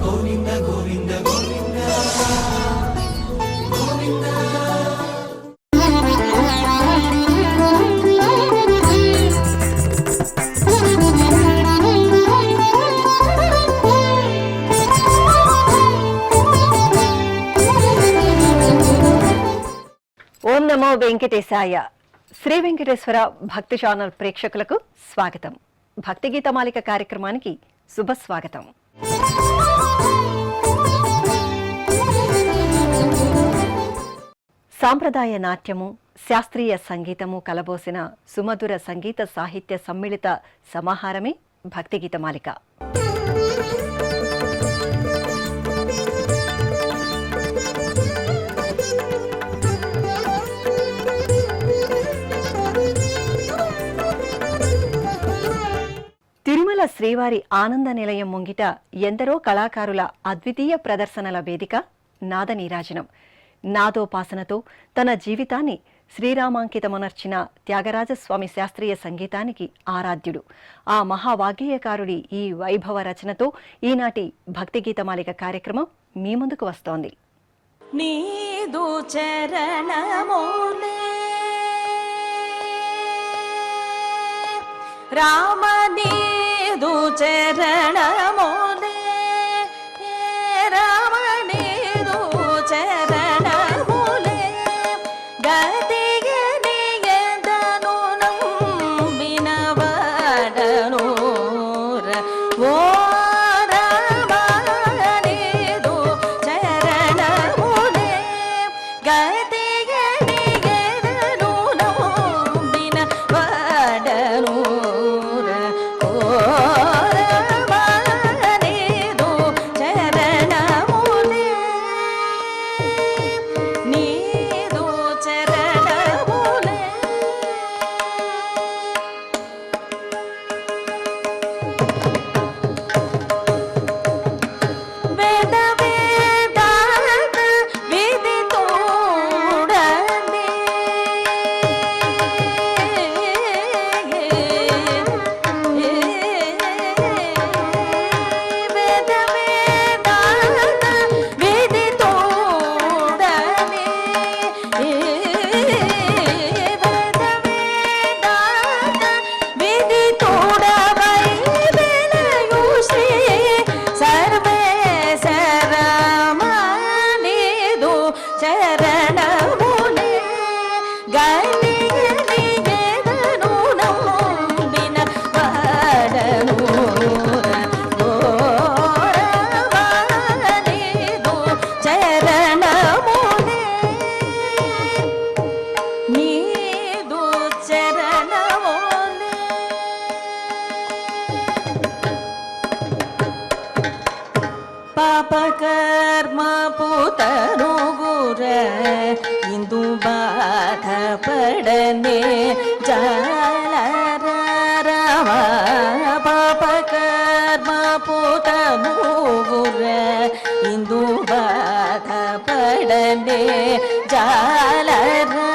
గోవింద గోవింద గోవింద గోవింద. ఓం నమో వెంకటేశాయ. శ్రీ వెంకటేశ్వర భక్తి ఛానల్ ప్రేక్షకులకు స్వాగతం. భక్తి గీతమాలిక కార్యక్రమానికి శుభస్వాగతం. సాంప్రదాయ నాట్యము, శాస్త్రీయ సంగీతము కలబోసిన సుమధుర సంగీత సాహిత్య సమ్మిళిత సమాహారమే భక్తి గీతమాలిక. తిరుమల శ్రీవారి ఆనంద నిలయం ముంగిట ఎందరో కళాకారుల అద్వితీయ ప్రదర్శనల వేదిక నాదనీరాజనం. నాదోపాసనతో తన జీవితాన్ని శ్రీరామాంకితమునర్చిన త్యాగరాజస్వామి శాస్త్రీయ సంగీతానికి ఆరాధ్యుడు. ఆ మహావాగ్గేయకారుడి ఈ వైభవ రచనతో ఈనాటి భక్తి గీతమాలిక కార్యక్రమం మీ ముందుకు వస్తోంది. నీదు చరణమోలే రామనీదు చరణమోలే రామనీదు చరణమోలే గతియనియదను నంబినవడను ఓ రామనీదు చరణమోలే గతియనియదను నంబినవడను పాపకర్మ పూతరుగుర ఇందు బాధపడనే జాలరామ పాపకర్మ పూతరుగుర ఇందు బాధపడనే జాలరా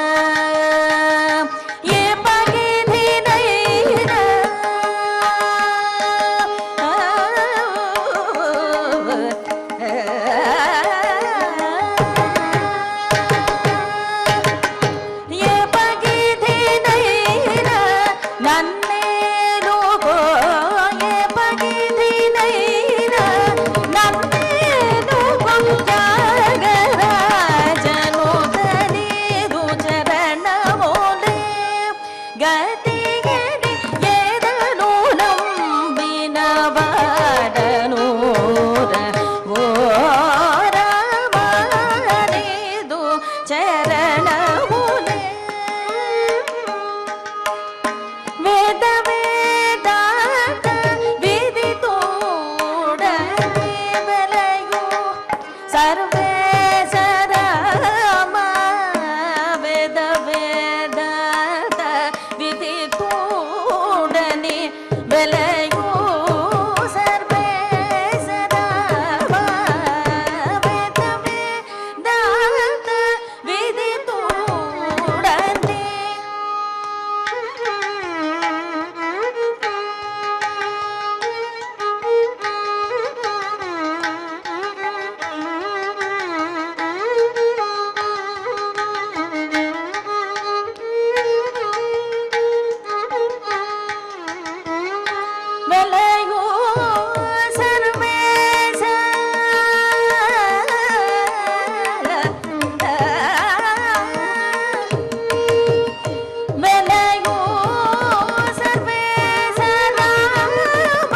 வெலையோ சர்வேச வெலையோ சர்வேச ராம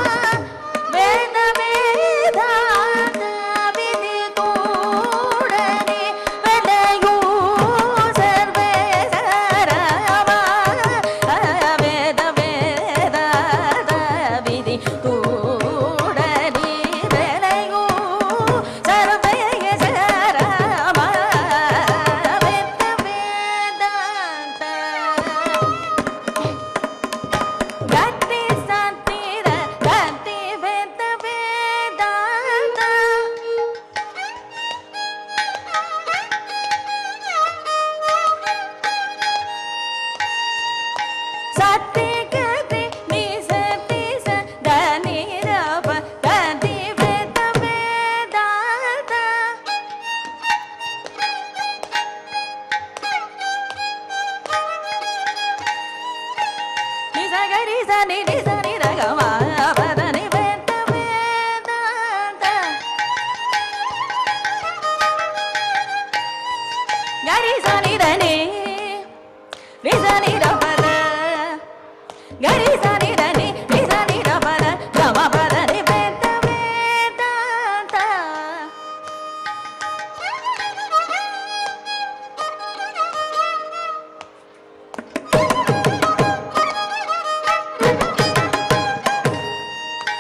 வேத வேதாந்த விதி தோடனே வெலையோ சர்வேச ராம வேத வேதாந்த விதி தோடனே வெலையோ சர்வேச ராம வேத வேதாந்த ಗಟ್ಟಿ ಸಾತೀರ ಗಟ್ಟಿ ವೇದ ವೇದಾಂತ ಸತ್ಯ ಗತಿ ನಿಸತಿ ಸ ಧನಿ ರಪ ಗತಿ ವೇದ ವೇದಾಂತ ನಿಸಗರಿ ಸನಿ ನಿಸನಿ ರಗಮ ಪದನಿ ವೇದ ವೇದಾಂತ ಗರಿ ಸನಿ ಧನಿ ನಿಸನಿ ರಪದ ಗರಿ ಸನಿ ಧನಿ ನಿಸನಿ ರಪದ ಗಮ ಪದನಿ ವೇದ ವೇದಾಂತ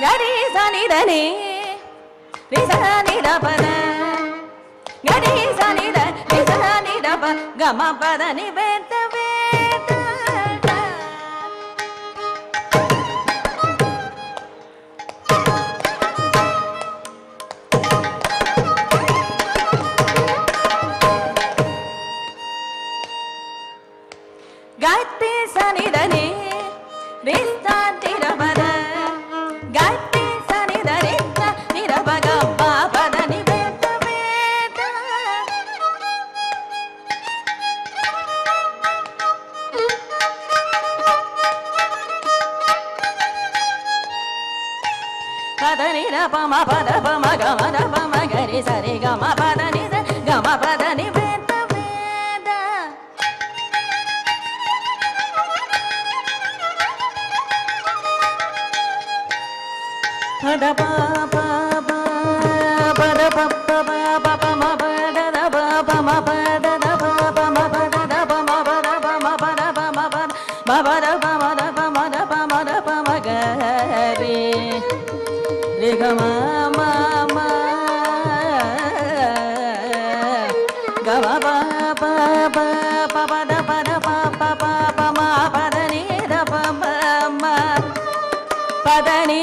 ಗರಿ ಸನಿ ಧನಿ ನಿಸನಿ ರಪದ ಗರಿ ಸನಿ ಧ ನಿಸನಿ ರಪ ಗಮ ಪದನಿ ವೇದ ವೇದಾಂತ ಗಟ್ಟಿ ಸನಿ ಧನಿ ರಿಸ್ತಾಂತಿ ರಪದ ಗಟ್ಟಿ ಸನಿ ಧರಿತ ನಿರಪ ಗಮ ಪದನಿ ವೇದ ವೇದ ಪದನಿ ರಪ ಮ ಪದ ಪ ಮ ಗಮ ದ ಪ ಮ ಗರಿ ಸರಿ ಗಮ ಪದನಿ ಸ ಗಮ ಪದನಿ ವೇದ ವೇದ ಪದ ಪ ಪ ಪ ಪದ ಪ ಪ ಪ ಪ ಪ ಮ ಪದ ದ ಪ ಪ ಮ ಪದ ದ ಪ ಪ ಮ ಪದ ದ ಪ ಮ ಪದ ಪ ಮ ಪದ ಪ ಮ ಪದ ಮ ಪದ ಪ ಮ ದ ಪ ಮ ದ ಪ ಮ ದ ಪ ಮ ಗ ರಿ ರಿ ಗ ಮ ಮ ಮ ಗ ಮ ಪ ಪ ಪ ಪ ಪ ದ ಪ ದ ಪ ಪ ಪ ಪ ಮ ಪದ ni ದ ಪ ಮ ಮ ಪದ ni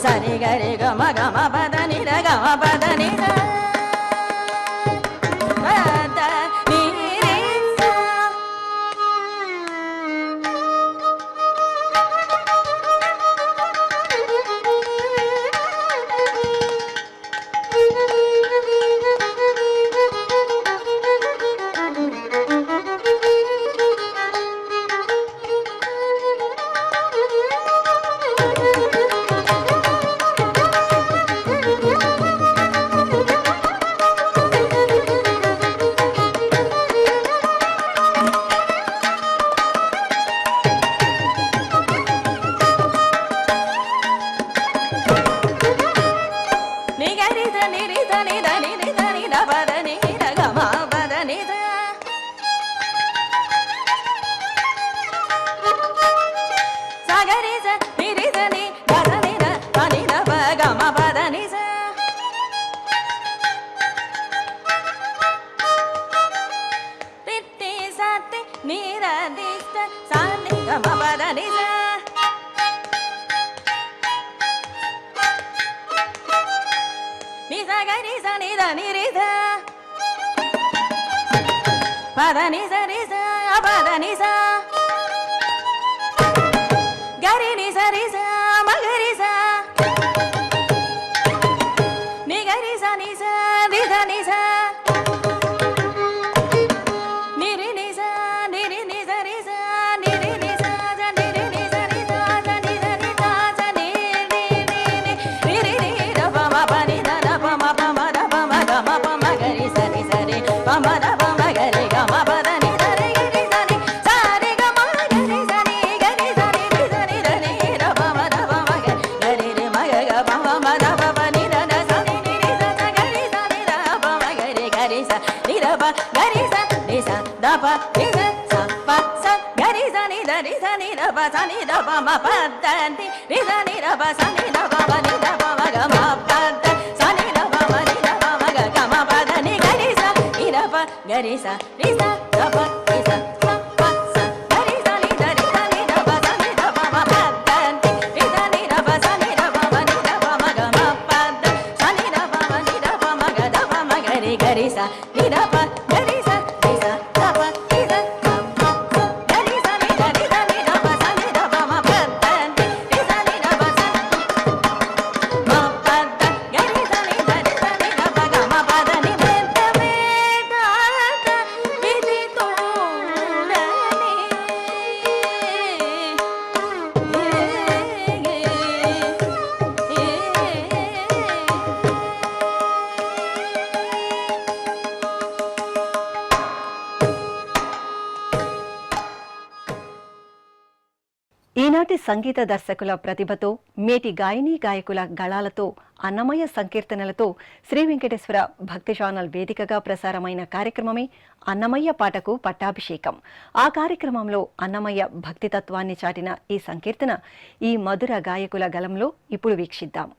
ಸರಿ ಗರಿ ಗಮ ಗಮ ಪದ ನಿ ರ ಗಮ ಪದ ನಿ ರ ಪದ ನಿ ರಿ ಸ రి స ని ద స ని ద ప ని ద ప గ మ ప ద ని స రి టి స టి ని ర ది స స ని గ మ ప ద ని స ని స గ రి స ని ద ని రి స ప ద ని స రి స ప ద ని స గ రి ని స రి స మ గ రి స ని గ రి స ని స రి ద ని స ని రి ని స ని రి ని స రి స ని రి ని స జ ని రి ని స రి స జ ని ద ని స జ ని రి రి ని రి రి ని ర ప మ ప ని ద ర ప మ ప మ ర ప మ గ మ ప మ గ రి స రి స రి ప మ ర ప మ గ రి గ మ ప ద ని ద రి గ రి స ని స రి గ మ గ రి స ని గ రి స ని రి స ని ర ని ర ప మ ర ప మ గ రి రి మ గ గ ప మ మ ర ప ప ని ర న స ని ని రి స జ గ రి స ని ర ప మ గ రి స ని ర ప గ రి స ని స ద ప ని స స ప స గ రి స ని ద రి స ని ర ప స ని ద ప మ ప ద ని రి స ని ర ప స ని ద ప మ ని ద ప మ గ మ ప ద స ని ద ప మ ని ద ప మ గ గ మ ప ద ని గ రి స ని ర ప గ రి స రి స ద ప రి స స ప స గ రి స ని ద రి స ని ద ప స ని ద ప మ ప ద ని రి స ని ర ప స ని ద ప మ ని ద ప మ గ మ ప ద స ని ద ప మ ని ద ప మ గ ద ప మ గ రి స ని ర ప గ రి స రి స ద ప రి స స ప స గ రి స ని ద రి స ని ద ప స ని ద ప మ ప ద ని రి స ని ర ప స మ ప ద గ రి స ని ద రి స ని ద ప గ మ ప ద ని may the may the the విధి తోడని ఈనాటి సంగీత దర్శకుల ప్రతిభతో మేటి గాయనీ గాయకుల గళాలతో అన్నమయ్య సంకీర్తనలతో శ్రీ వెంకటేశ్వర భక్తి ఛానల్ వేదికగా ప్రసారమైన కార్యక్రమమే అన్నమయ్య పాటకు పట్టాభిషేకం. ఆ కార్యక్రమంలో అన్నమయ్య భక్తితత్వాన్ని చాటిన ఈ సంకీర్తన ఈ మధుర గాయకుల గళంలో ఇప్పుడు వీక్షిద్దాం.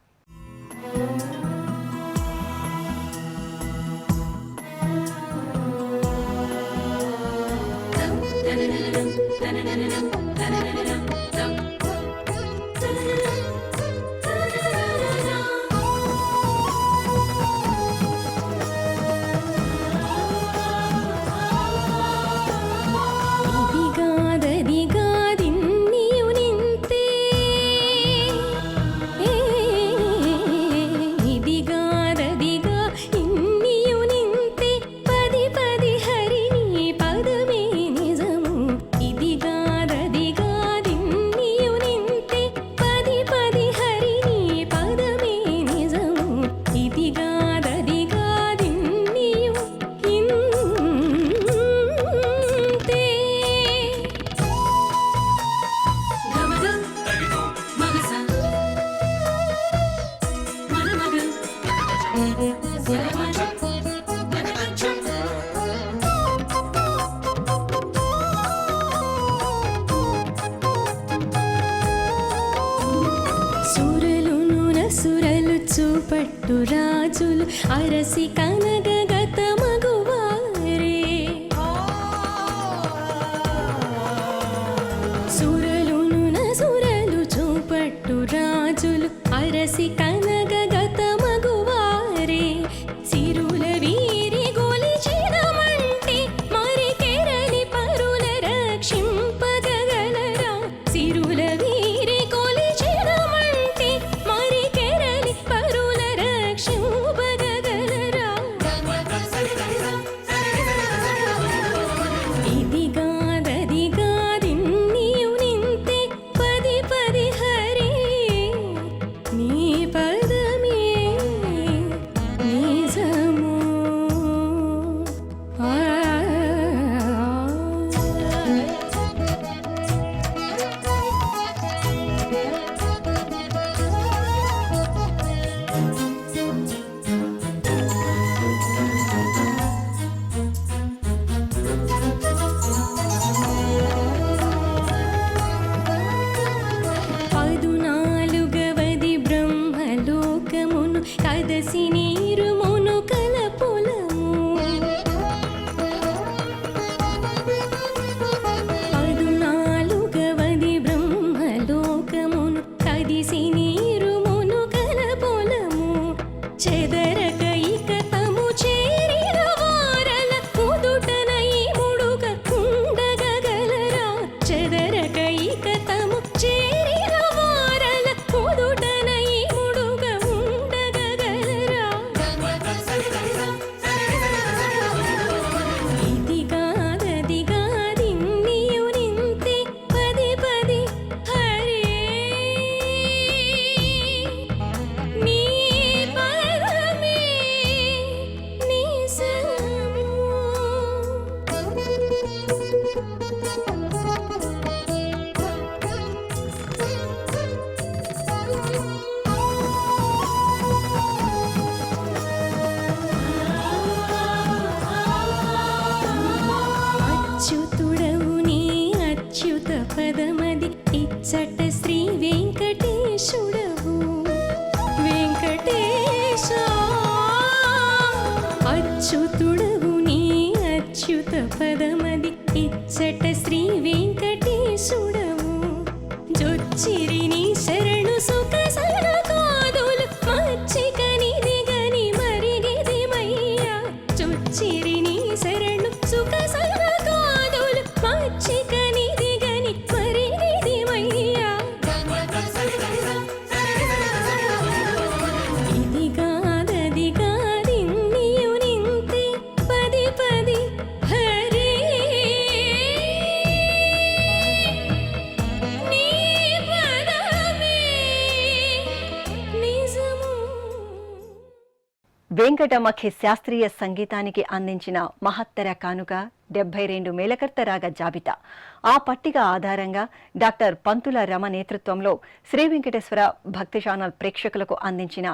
పట్టు రాజులు అరసి కనగగత మగువారే సురలును నసురలు చూపట్టు రాజులు అరసి కనగగత మగువారే సిరుల వీరి గొలిచినమంటే మరి కెరలి పరుల రక్షింపగలరా సిరుల వీరి గొలిచినమంటే మరి కెరలి పరుల రక్షింపగలరా ఇది గాదది గాదిన్నియు పదమది ఇచ్చట శ్రీ వెంకటేశుడవు వెంకటేశ అచ్యుతుడవు నీ అచ్యుత పదమది ఇచ్చట శ్రీ వెంకటేశుడవు జొచ్చిరి నీ శరణు సుఖ సరకాదులు మచ్చిక నిదిగని మరిగిది మయ్యా చొచ్చిరి నీ శరణు సుఖ సరకాదులు మచ్చిక నిదిగని మరిగిది మయ్యా ఇది కాదనియు నింతే పది పది హరే నీ పదమే నిజము. వెంకటమఖి శాస్త్రీయ సంగీతానికి అందించిన మహత్తర కానుక 72 మేళకర్త రాగ జాబితా. ఆ పట్టిక ఆధారంగా డాక్టర్ పంతుల రమ నేతృత్వంలో శ్రీ వెంకటేశ్వర భక్తి ఛానల్ ప్రేక్షకులకు అందించిన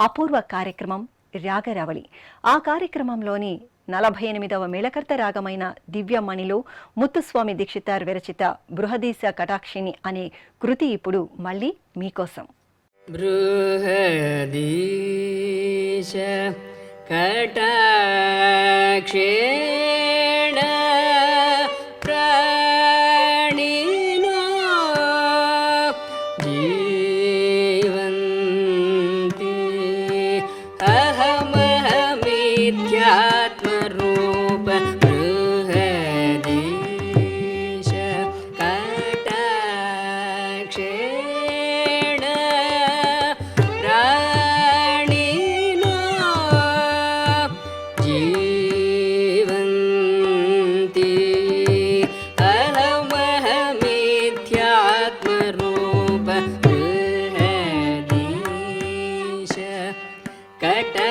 అపూర్వ కార్యక్రమం రాగరవళి. ఆ కార్యక్రమంలోని 48వ మేళకర్త రాగమైన దివ్యమణిలో ముత్తుస్వామి దీక్షితార్ విరచిత బృహదీశ కటాక్షిణి అనే కృతి ఇప్పుడు మళ్ళీ మీకోసం. బృహదీశ కటాక్షేణ ప్రాణినో జీవంతి అహమహమిథ్యాత్మరూప బృహదీశ కటాక్షేణ ప్రాణినో జీవంతి అహమహమిథ్యాత్మరూప బృహదీశ కటాక్షేణ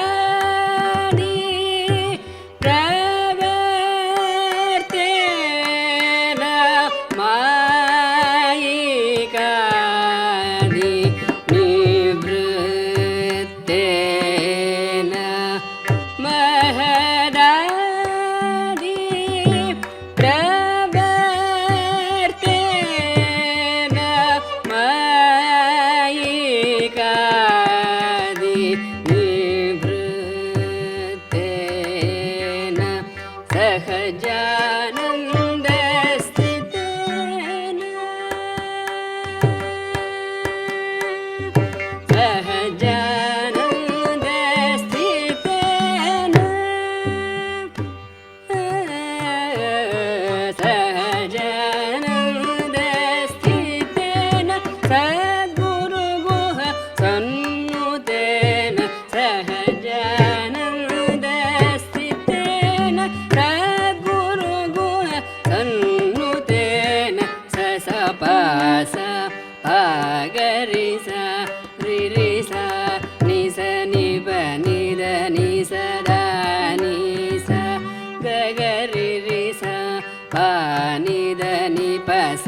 మహదాని ప్రవర్తేన మాయికాని నివృత్తేన మహదాని ప్రవర్తేన మాయికాది నివృత్తేన సహజానందస్థితేన సహజానందస్థితేన సహజానందస్థితేన సద్గురుగుహ సన్నుతేన సహజానందస్థితేన సద్గురుగుహ సన్నుతేన ససపాస పాగరిస రిరిస నిస నిప నిద నిసదా నిస గగరిరిస పానిద నిపస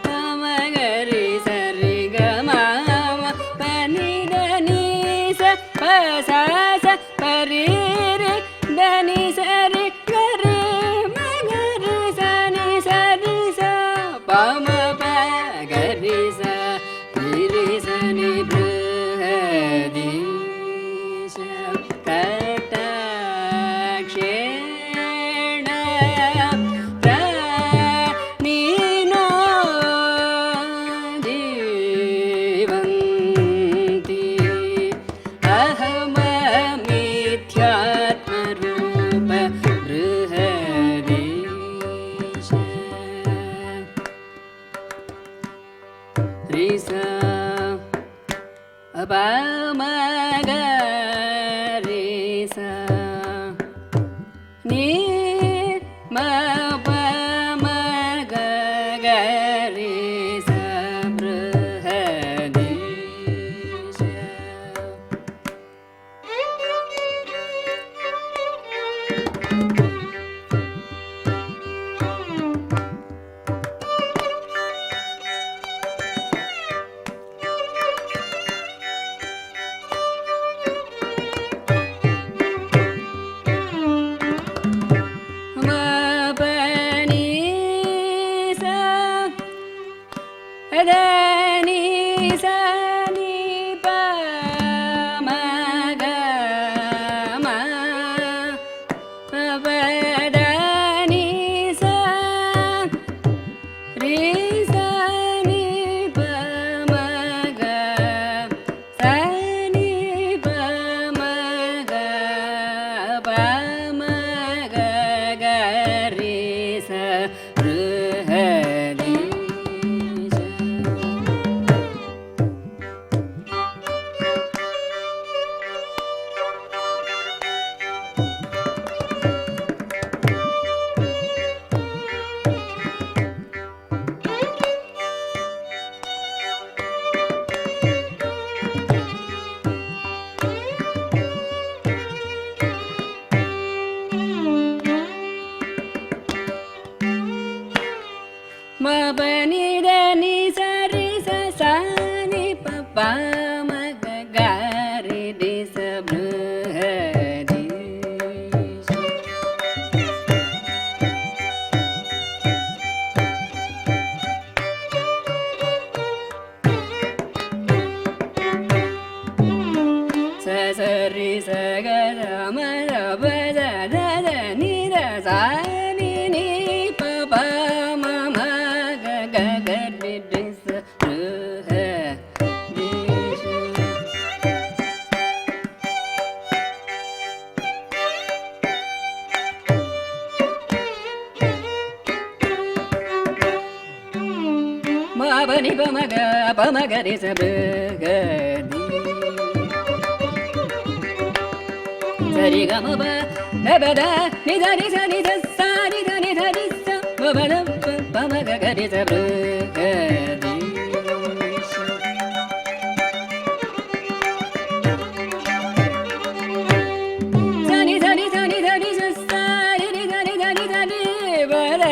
పమగరి సరి గమామ పనిద నిస పసాస పరిరి దని సరి గరి మగరి సని సరి స పమ పగరి స రిరి సని బృహదీశ కటాక్షేణ ప్రాణినో జీవంతి అహమమిథ్యాత్మరూప బృహదీశ రిస అపమగరిస నీ మపమగరిస బృహదీశ సరి సగ మ ప ద ద ద ని ద సా ని ని ప ప మ మ గ గ గ రి రి స రు హ రి ష. మ ప ని ప మ గ రి స రు గ రి సరి గ మ ప ద ప ద ని ద రి స ని ద సా ని ద ని ద రి స మ ప ద ప మ గ గ రి స రు గ రి ష. సని సని సని ద ని స సా రి ని ద ని ద ని ద ని ప ద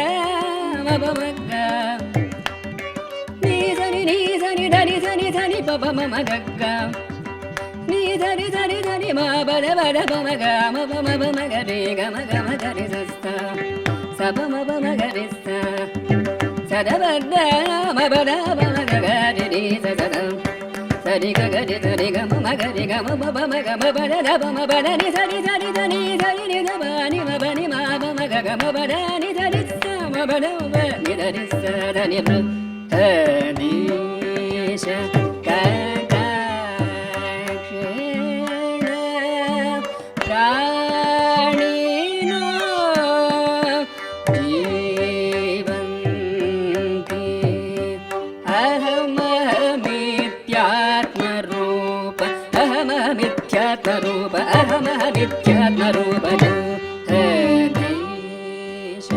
మ ప మ గ ని సని ద ని సని సని ప ప మ మ గ గ ని ద ని ద ని ద ని మ ప ద ప మ గ మ ప మ ప మ గ రి గ మ రి స స స ప మ ప మ గ రి స స ద ప ద మ ప ద ప మ గ గ రి రి స స ద స రి గ గ రి స రి గ మ మ గ రి గ మ ప ప మ గ మ ప ద ద ప మ ప ద ని స రి ద ని ద ని ద ని ని ద ప ని మ ప ని మ ప మ గ గ మ ప ద ని ద రి స మ ప ద ప ని ద రి స ద ని ప ద ని ష క క క్ష ప్రాణినో జీవంతి అహమహమిత్యాత్మరూప అహమహమిత్యాత్మరూప అహమహమిత్యాత్మరూప దేశ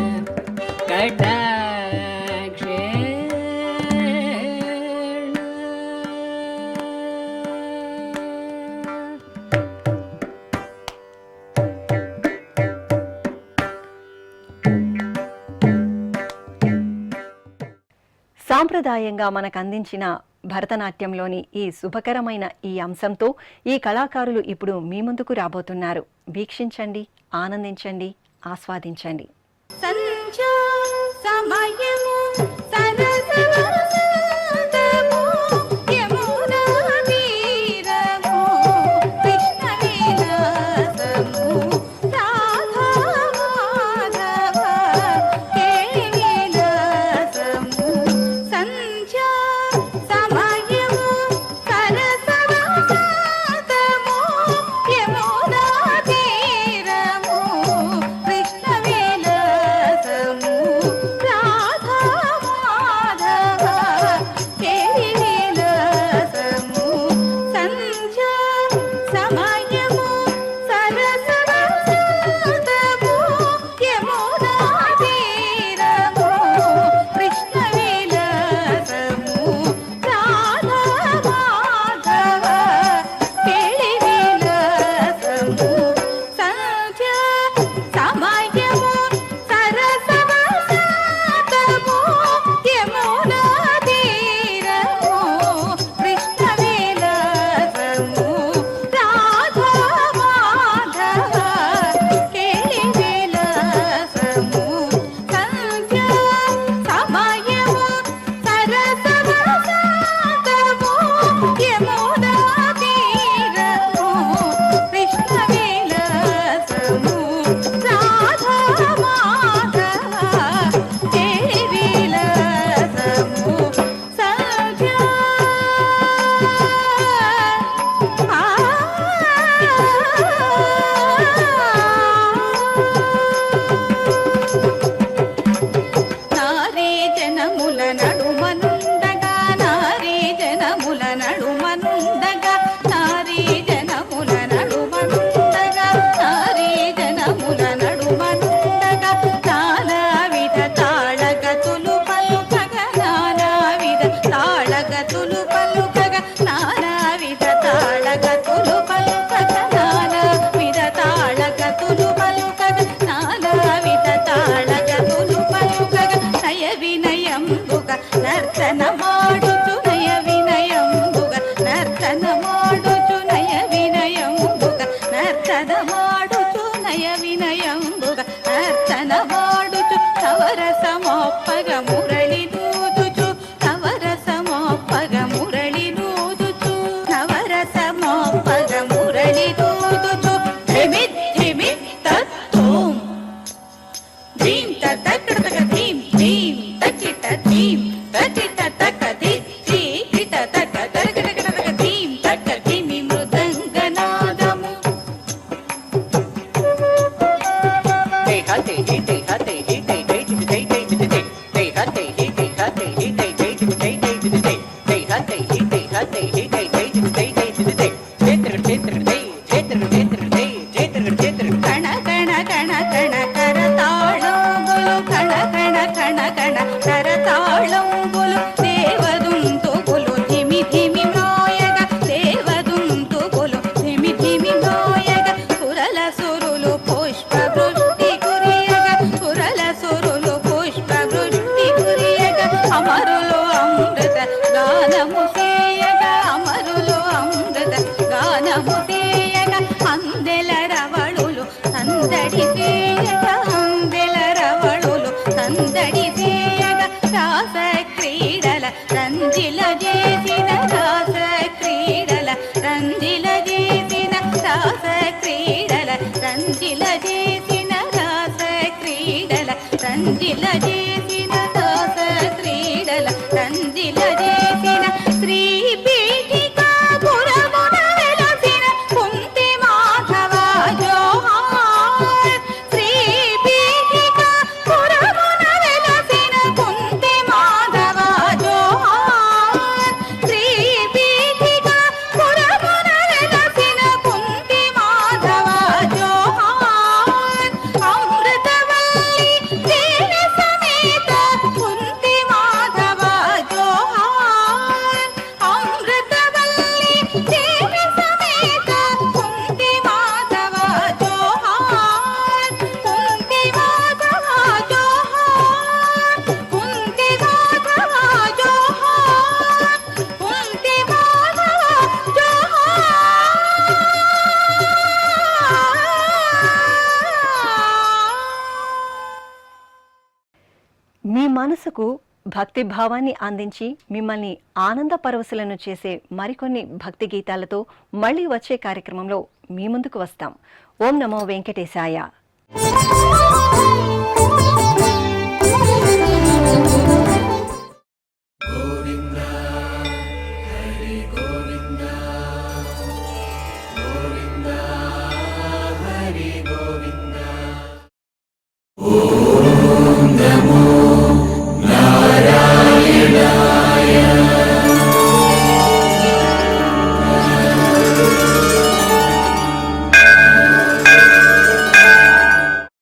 సాంప్రదాయంగా మనకు అందించిన భరతనాట్యంలోని ఈ శుభకరమైన ఈ అంశంతో ఈ కళాకారులు ఇప్పుడు మీ ముందుకు రాబోతున్నారు. వీక్షించండి, ఆనందించండి, ఆస్వాదించండి. సంధ్యా సమయము సరసవసంతము యమునా తీరము కృష్ణ విలాసము రాధా మాధవ కేళి విలాసము. సంధ్యా సమయము సరసవసంతము యమునా తీరము కృష్ణ విలాసము రాధా రంజిల చేసిన రాస క్రీడల రంజిల చేసిన రాస క్రీడల రంజిల చేసిన రాస క్రీడల రంజిల చేసిన రాస క్రీడల రంజిల చేసిన శ్రీ పీఠికా పురమున వెలసిన కుంతి మాధవ జోహార్ శ్రీ పీఠికా పురమున వెలసిన కుంతి మాధవ జోహార్ శ్రీ పీఠికా పురమున వెలసిన కుంతి మాధవ జోహార్ అమృతవల్లి దేవి సమేత కుంతి మాధవ జోహార్ అమృతవల్లి దేవి సమేత కుంతి మాధవ జోహార్ కుంతి మాధవ జోహార్ కుంతి మాధవ జోహార్ కుంతి మాధవ జోహార్. మీ మనసుకు భక్తి భావాన్ని అందించి మిమ్మల్ని ఆనంద పరవశులను చేసే మరికొన్ని భక్తి గీతాలతో మళ్ళీ వచ్చే కార్యక్రమంలో మీ ముందుకు వస్తాం. ఓం నమో వెంకటేశాయ.